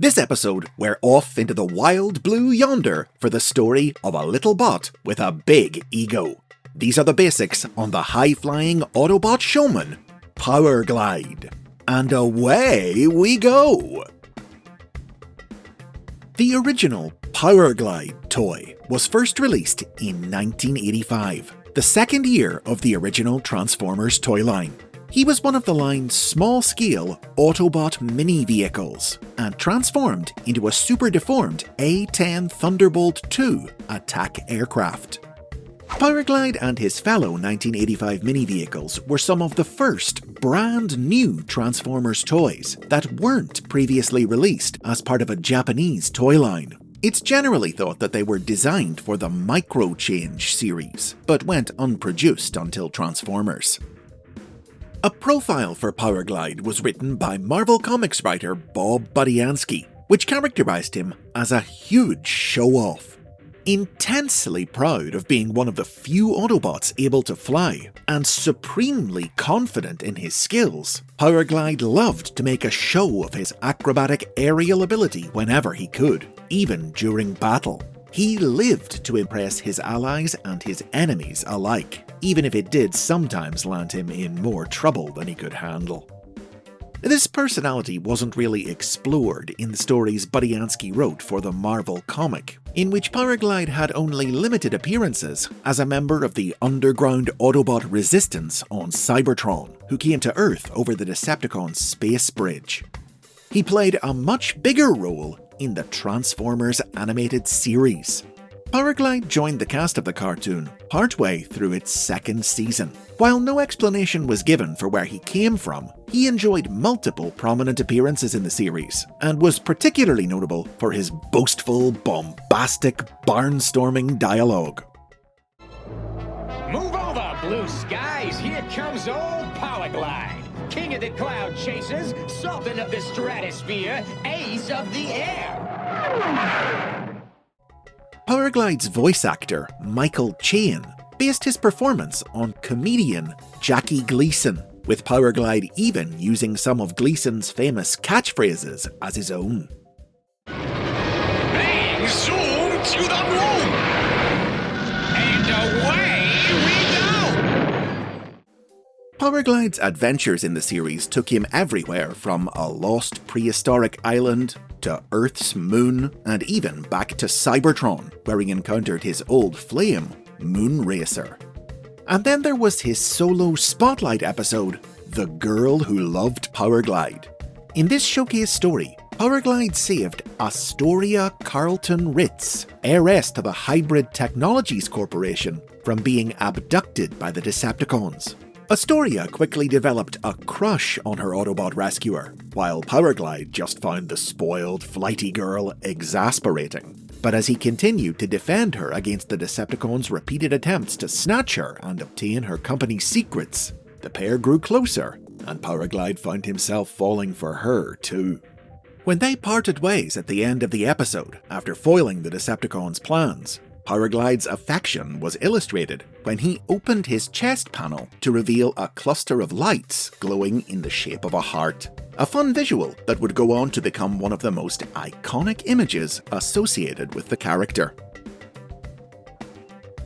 This episode, we're off into the wild blue yonder for the story of a little bot with a big ego. These are the basics on the high-flying Autobot showman, POWERGLIDE. And away we go! The original POWERGLIDE toy was first released in 1985, the second year of the original Transformers toy line. He was one of the line's small-scale Autobot mini-vehicles and transformed into a super-deformed A-10 Thunderbolt II attack aircraft. POWERGLIDE and his fellow 1985 mini-vehicles were some of the first brand new Transformers toys that weren't previously released as part of a Japanese toy line. It's generally thought that they were designed for the Micro Change series, but went unproduced until Transformers. A profile for POWERGLIDE was written by Marvel Comics writer Bob Budiansky, which characterized him as a huge show-off. Intensely proud of being one of the few Autobots able to fly, and supremely confident in his skills, POWERGLIDE loved to make a show of his acrobatic aerial ability whenever he could, even during battle. He lived to impress his allies and his enemies alike, even if it did sometimes land him in more trouble than he could handle. This personality wasn't really explored in the stories Budiansky wrote for the Marvel comic, in which POWERGLIDE had only limited appearances as a member of the underground Autobot resistance on Cybertron, who came to Earth over the Decepticon space bridge. He played a much bigger role in the Transformers animated series. POWERGLIDE joined the cast of the cartoon partway through its second season. While no explanation was given for where he came from, he enjoyed multiple prominent appearances in the series, and was particularly notable for his boastful, bombastic, barnstorming dialogue. Move over, blue skies! Here comes old POWERGLIDE! King of the cloud chasers, sultan of the stratosphere, ace of the air! POWERGLIDE's voice actor, Michael Chain, based his performance on comedian Jackie Gleason, with POWERGLIDE even using some of Gleason's famous catchphrases as his own. Bang zoom to the moon! And away we go! POWERGLIDE's adventures in the series took him everywhere from a lost prehistoric island to Earth's moon, and even back to Cybertron, where he encountered his old flame, Moonracer. And then there was his solo spotlight episode, The Girl Who Loved POWERGLIDE. In this showcase story, POWERGLIDE saved Astoria Carlton-Ritz, heiress to the Hybrid Technologies Corporation, from being abducted by the Decepticons. Astoria quickly developed a crush on her Autobot rescuer, while POWERGLIDE just found the spoiled, flighty girl exasperating. But as he continued to defend her against the Decepticons' repeated attempts to snatch her and obtain her company's secrets, the pair grew closer, and POWERGLIDE found himself falling for her too. When they parted ways at the end of the episode, after foiling the Decepticons' plans, POWERGLIDE's affection was illustrated when he opened his chest panel to reveal a cluster of lights glowing in the shape of a heart. A fun visual that would go on to become one of the most iconic images associated with the character.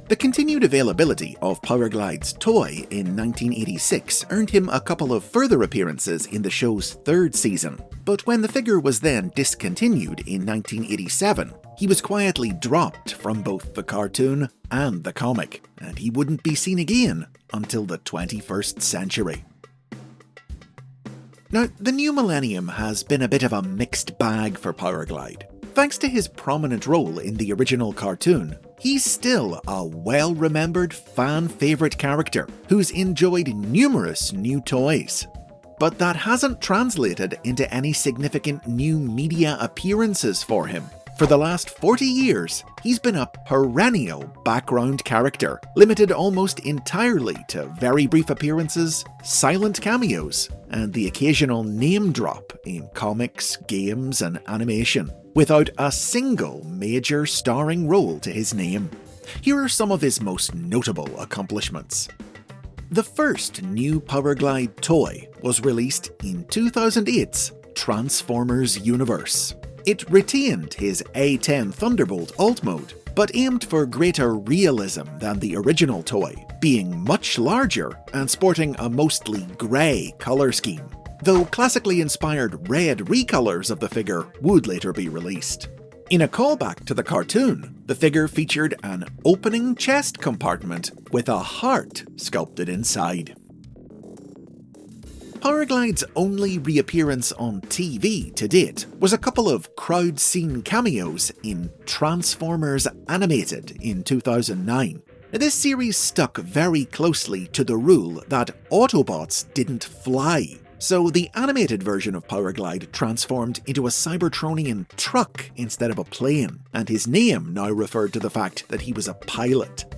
The continued availability of POWERGLIDE's toy in 1986 earned him a couple of further appearances in the show's third season, but when the figure was then discontinued in 1987, he was quietly dropped from both the cartoon and the comic, and he wouldn't be seen again until the 21st century. Now, the new millennium has been a bit of a mixed bag for POWERGLIDE. Thanks to his prominent role in the original cartoon, he's still a well-remembered fan-favourite character who's enjoyed numerous new toys. But that hasn't translated into any significant new media appearances for him. For the last 40 years, he's been a perennial background character, limited almost entirely to very brief appearances, silent cameos, and the occasional name drop in comics, games, and animation, without a single major starring role to his name. Here are some of his most notable accomplishments. The first new POWERGLIDE toy was released in 2008's Transformers universe. It retained his A10 Thunderbolt alt mode, but aimed for greater realism than the original toy, being much larger and sporting a mostly grey colour scheme, though classically inspired red recolours of the figure would later be released. In a callback to the cartoon, the figure featured an opening chest compartment with a heart sculpted inside. Powerglide's only reappearance on TV to date was a couple of crowd-scene cameos in Transformers Animated in 2009. This series stuck very closely to the rule that Autobots didn't fly, so the animated version of Powerglide transformed into a Cybertronian truck instead of a plane, and his name now referred to the fact that he was a pilot.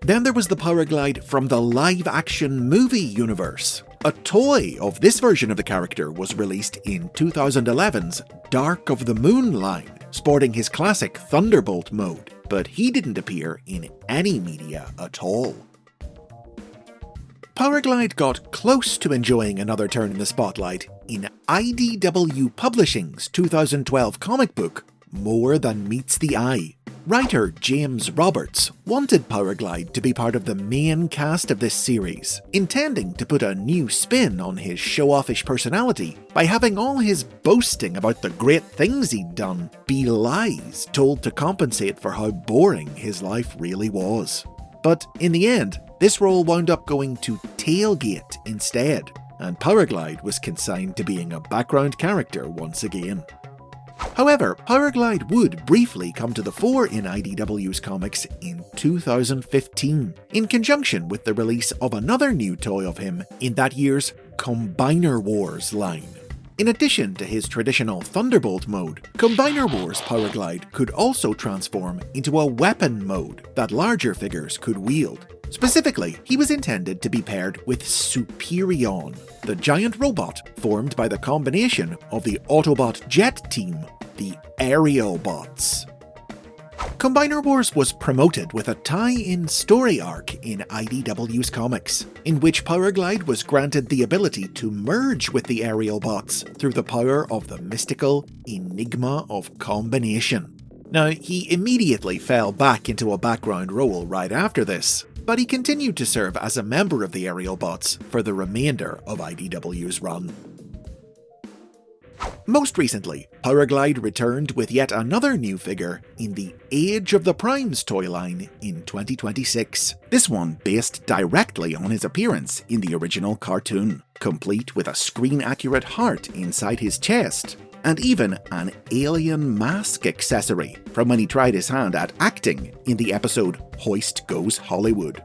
Then there was the Powerglide from the live-action movie universe. A toy of this version of the character was released in 2011's Dark of the Moon line, sporting his classic Thunderbolt mode, but he didn't appear in any media at all. Powerglide got close to enjoying another turn in the spotlight in IDW Publishing's 2012 comic book, More Than Meets the Eye. Writer James Roberts wanted Powerglide to be part of the main cast of this series, intending to put a new spin on his show-offish personality by having all his boasting about the great things he'd done be lies told to compensate for how boring his life really was. But in the end, this role wound up going to Tailgate instead, and Powerglide was consigned to being a background character once again. However, Powerglide would briefly come to the fore in IDW's comics in 2015, in conjunction with the release of another new toy of him in that year's Combiner Wars line. In addition to his traditional Thunderbolt mode, Combiner Wars Powerglide could also transform into a weapon mode that larger figures could wield. Specifically, he was intended to be paired with Superion, the giant robot formed by the combination of the Autobot jet team, the Aerialbots. Combiner Wars was promoted with a tie-in story arc in IDW's comics, in which Powerglide was granted the ability to merge with the Aerialbots through the power of the mystical Enigma of Combination. Now, he immediately fell back into a background role right after this, but he continued to serve as a member of the Aerialbots for the remainder of IDW's run. Most recently, Powerglide returned with yet another new figure in the Age of the Primes toy line in 2026. This one based directly on his appearance in the original cartoon, complete with a screen-accurate heart inside his chest, and even an alien mask accessory from when he tried his hand at acting in the episode Hoist Goes Hollywood.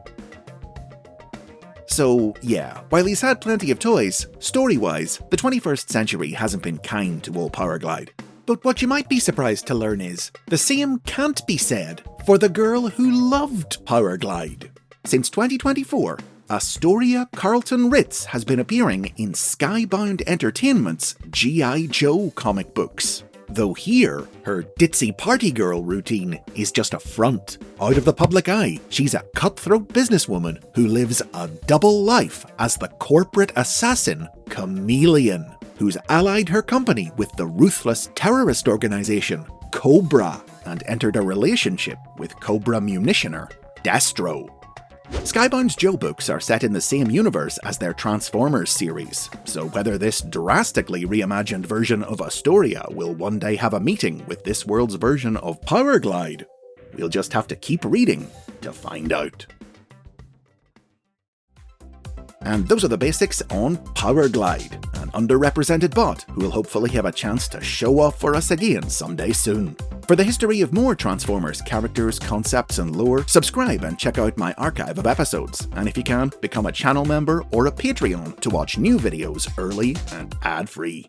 So yeah, while he's had plenty of toys, story-wise, the 21st century hasn't been kind to old Powerglide. But what you might be surprised to learn is, the same can't be said for the girl who loved Powerglide. Since 2024, Astoria Carlton-Ritz has been appearing in Skybound Entertainment's G.I. Joe comic books. Though here, her ditzy party girl routine is just a front. Out of the public eye, she's a cutthroat businesswoman who lives a double life as the corporate assassin Chameleon, who's allied her company with the ruthless terrorist organization Cobra and entered a relationship with Cobra munitioner Destro. Skybound's Joe books are set in the same universe as their Transformers series, so whether this drastically reimagined version of Astoria will one day have a meeting with this world's version of Powerglide, we'll just have to keep reading to find out. And those are the basics on Powerglide, an underrepresented bot who will hopefully have a chance to show off for us again someday soon. For the history of more Transformers characters, concepts, and lore, subscribe and check out my archive of episodes, and if you can, become a channel member or a Patreon to watch new videos early and ad-free.